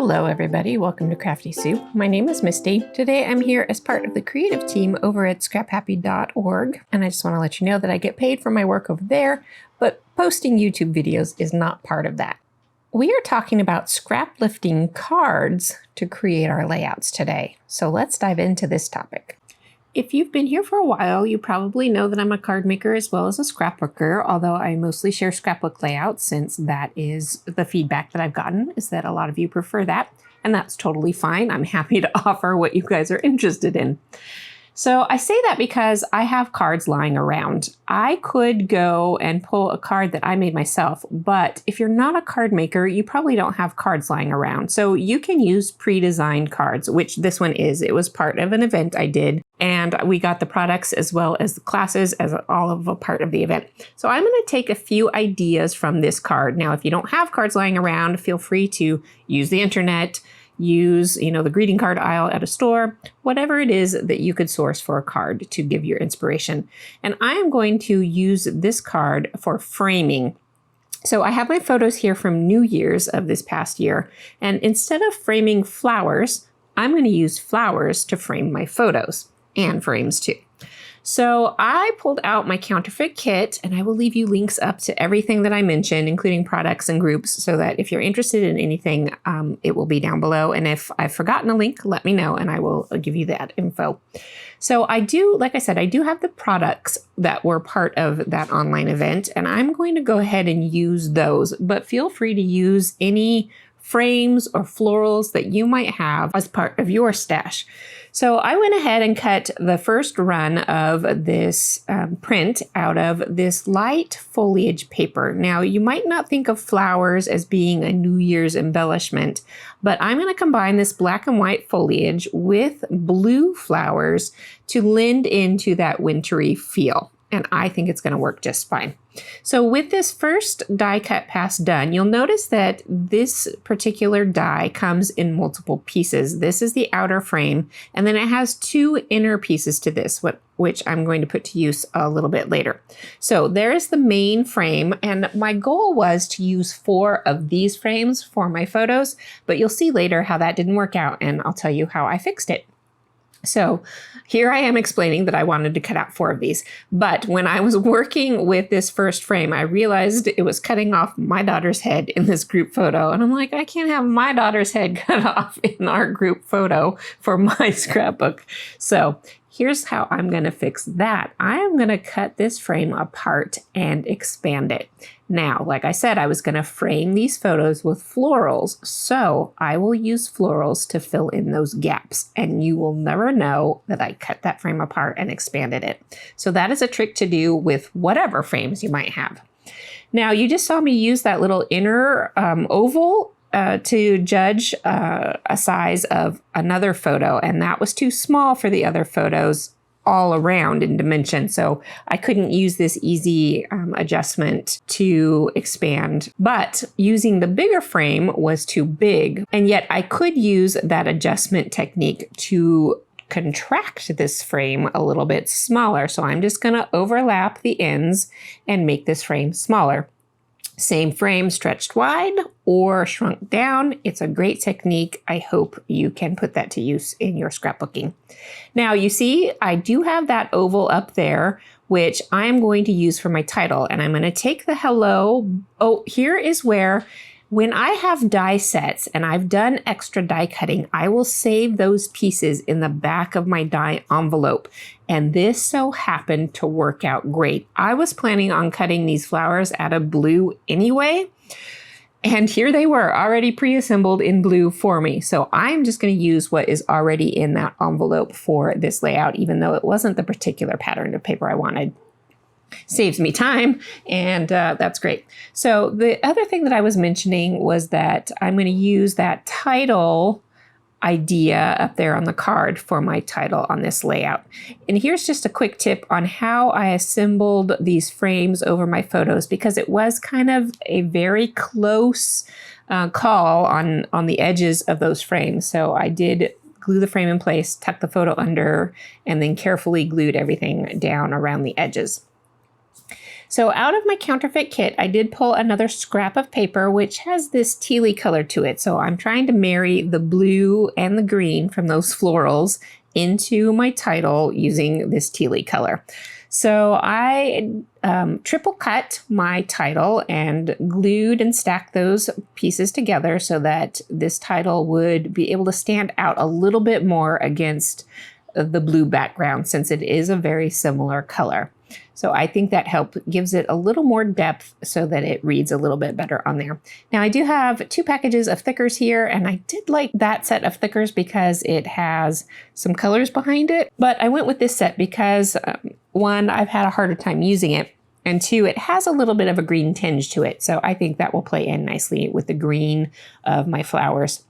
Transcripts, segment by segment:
Hello everybody, welcome to Crafty Soup. My name is Misty. Today I'm here as part of the creative team over at ScrapHappy.org, and I just want to let you know that I get paid for my work over there, but posting YouTube videos is not part of that. We are talking about scrap lifting cards to create our layouts today, so let's dive into this topic. If you've been here for a while, you probably know that I'm a card maker as well as a scrapbooker, although I mostly share Scrapbook Layout since that is the feedback that I've gotten, is that a lot of you prefer that, and that's totally fine. I'm happy to offer what you guys are interested in. So I say that because I have cards lying around. I could go and pull a card that I made myself, but if you're not a card maker, you probably don't have cards lying around. So you can use pre-designed cards, which this one is. It was part of an event I did, and we got the products as well as the classes as all of a part of the event. So I'm going to take a few ideas from this card. Now, if you don't have cards lying around, feel free to use the internet, use, the greeting card aisle at a store, whatever it is that you could source for a card to give your inspiration. And I am going to use this card for framing. So I have my photos here from New Year's of this past year. And instead of framing flowers, I'm going to use flowers to frame my photos and frames too. So I pulled out my Counterfit Kit, and I will leave you links up to everything that I mentioned, including products and groups, so that if you're interested in anything, it will be down below. And if I've forgotten a link, let me know and I will give you that info. So I do, like I said, I do have the products that were part of that online event, and I'm going to go ahead and use those, but feel free to use any frames or florals that you might have as part of your stash. So I went ahead and cut the first run of this print out of this light foliage paper. Now, you might not think of flowers as being a New Year's embellishment, but I'm going to combine this black and white foliage with blue flowers to lend into that wintry feel. And I think it's going to work just fine. So with this first die cut pass done, you'll notice that this particular die comes in multiple pieces. This is the outer frame, and then it has two inner pieces to this, which I'm going to put to use a little bit later. So there is the main frame, and my goal was to use 4 of these frames for my photos, but you'll see later how that didn't work out, and I'll tell you how I fixed it. So here I am explaining that I wanted to cut out 4 of these, but when I was working with this first frame, I realized it was cutting off my daughter's head in this group photo. And I'm like, I can't have my daughter's head cut off in our group photo for my scrapbook. So here's how I'm going to fix that. I am going to cut this frame apart and expand it. Now, like I said, I was going to frame these photos with florals, so I will use florals to fill in those gaps, and you will never know that I cut that frame apart and expanded it. So that is a trick to do with whatever frames you might have. Now, you just saw me use that little inner oval to judge a size of another photo, and that was too small for the other photos all around in dimension. So I couldn't use this easy adjustment to expand, but using the bigger frame was too big. And yet I could use that adjustment technique to contract this frame a little bit smaller. So I'm just going to overlap the ends and make this frame smaller. Same frame stretched wide or shrunk down. It's a great technique. I hope you can put that to use in your scrapbooking. Now you see, I do have that oval up there, which I'm going to use for my title. And I'm going to take the hello. Oh, here is where, when I have die sets and I've done extra die cutting, I will save those pieces in the back of my die envelope. And this so happened to work out great. I was planning on cutting these flowers out of blue anyway. And here they were already pre-assembled in blue for me. So I'm just going to use what is already in that envelope for this layout, even though it wasn't the particular pattern of paper I wanted. Saves me time, and that's great. So the other thing that I was mentioning was that I'm going to use that title idea up there on the card for my title on this layout. And here's just a quick tip on how I assembled these frames over my photos, because it was kind of a very close call on the edges of those frames. So I did glue the frame in place, tuck the photo under, and then carefully glued everything down around the edges. So out of my counterfeit kit, I did pull another scrap of paper, which has this tealy color to it. So I'm trying to marry the blue and the green from those florals into my title using this tealy color. So I triple cut my title and glued and stacked those pieces together so that this title would be able to stand out a little bit more against the blue background, since it is a very similar color. So I think that gives it a little more depth so that it reads a little bit better on there. Now I do have 2 packages of thickers here, and I did like that set of thickers because it has some colors behind it. But I went with this set because 1, I've had a harder time using it, and 2, it has a little bit of a green tinge to it. So I think that will play in nicely with the green of my flowers.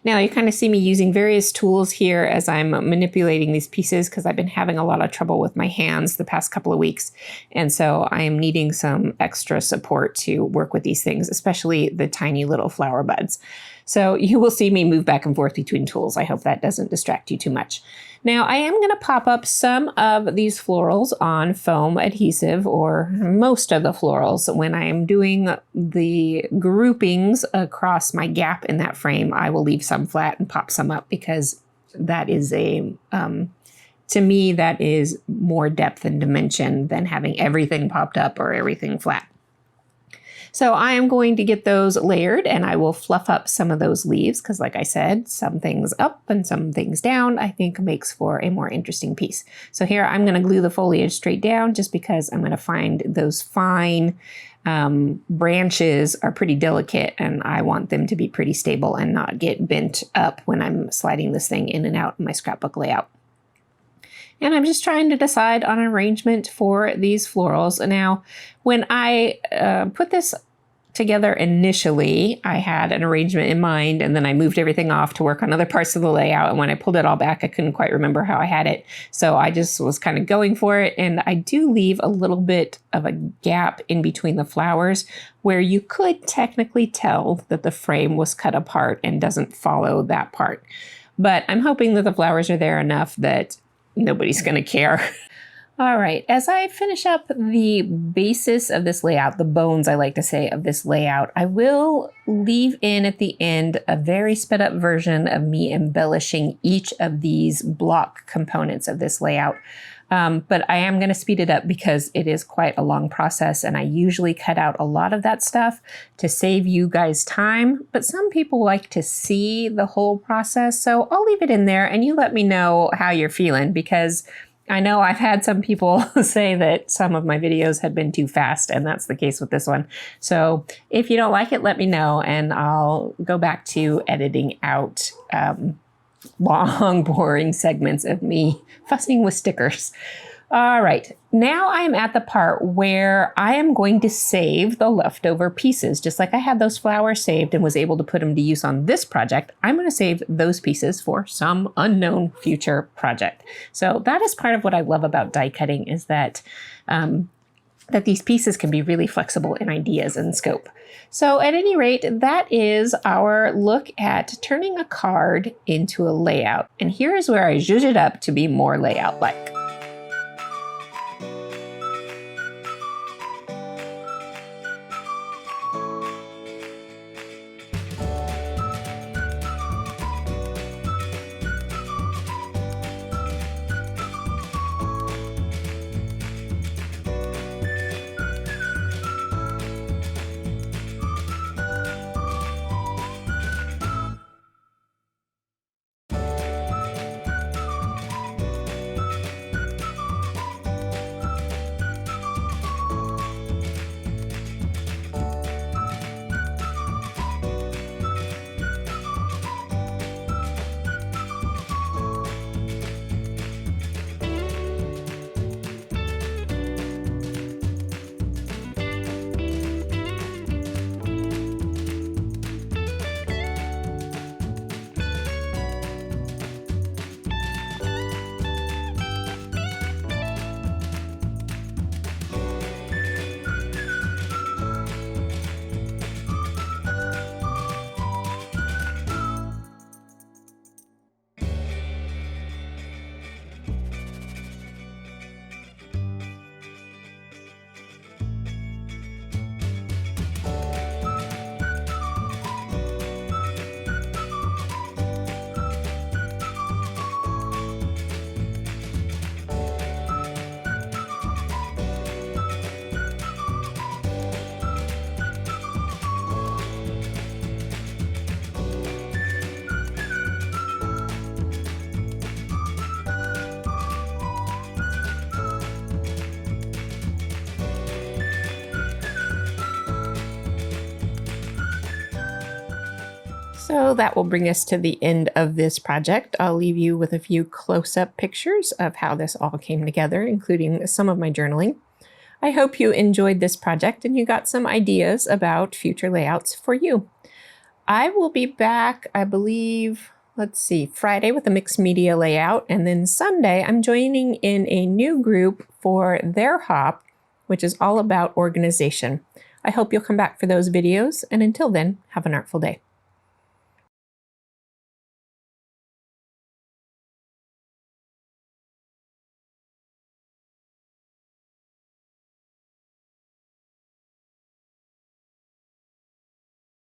Now you kind of see me using various tools here as I'm manipulating these pieces because I've been having a lot of trouble with my hands the past couple of weeks. And so I am needing some extra support to work with these things, especially the tiny little flower buds. So you will see me move back and forth between tools. I hope that doesn't distract you too much. Now I am going to pop up some of these florals on foam adhesive, or most of the florals. When I am doing the groupings across my gap in that frame, I will leave some flat and pop some up because that is to me, that is more depth and dimension than having everything popped up or everything flat. So I am going to get those layered, and I will fluff up some of those leaves because, like I said, some things up and some things down I think makes for a more interesting piece. So here I'm going to glue the foliage straight down just because I'm going to find those fine branches are pretty delicate, and I want them to be pretty stable and not get bent up when I'm sliding this thing in and out in my scrapbook layout. And I'm just trying to decide on an arrangement for these florals. Now, when I put this together initially, I had an arrangement in mind, and then I moved everything off to work on other parts of the layout. And when I pulled it all back, I couldn't quite remember how I had it. So I just was kind of going for it. And I do leave a little bit of a gap in between the flowers where you could technically tell that the frame was cut apart and doesn't follow that part. But I'm hoping that the flowers are there enough that nobody's going to care. All right, as I finish up the basis of this layout, the bones I like to say of this layout, I will leave in at the end a very sped up version of me embellishing each of these block components of this layout. But I am going to speed it up because it is quite a long process, and I usually cut out a lot of that stuff to save you guys time. But some people like to see the whole process, so I'll leave it in there and you let me know how you're feeling, because I know I've had some people say that some of my videos had been too fast, and that's the case with this one. So if you don't like it, let me know and I'll go back to editing out long, boring segments of me fussing with stickers. All right, now I'm at the part where I am going to save the leftover pieces. Just like I had those flowers saved and was able to put them to use on this project, I'm going to save those pieces for some unknown future project. So that is part of what I love about die cutting, is that that these pieces can be really flexible in ideas and scope. So at any rate, that is our look at turning a card into a layout. And here is where I zhuzh it up to be more layout-like. So that will bring us to the end of this project. I'll leave you with a few close-up pictures of how this all came together, including some of my journaling. I hope you enjoyed this project and you got some ideas about future layouts for you. I will be back, I believe, let's see, Friday with a mixed media layout, and then Sunday I'm joining in a new group for their hop, which is all about organization. I hope you'll come back for those videos, and until then, have an artful day.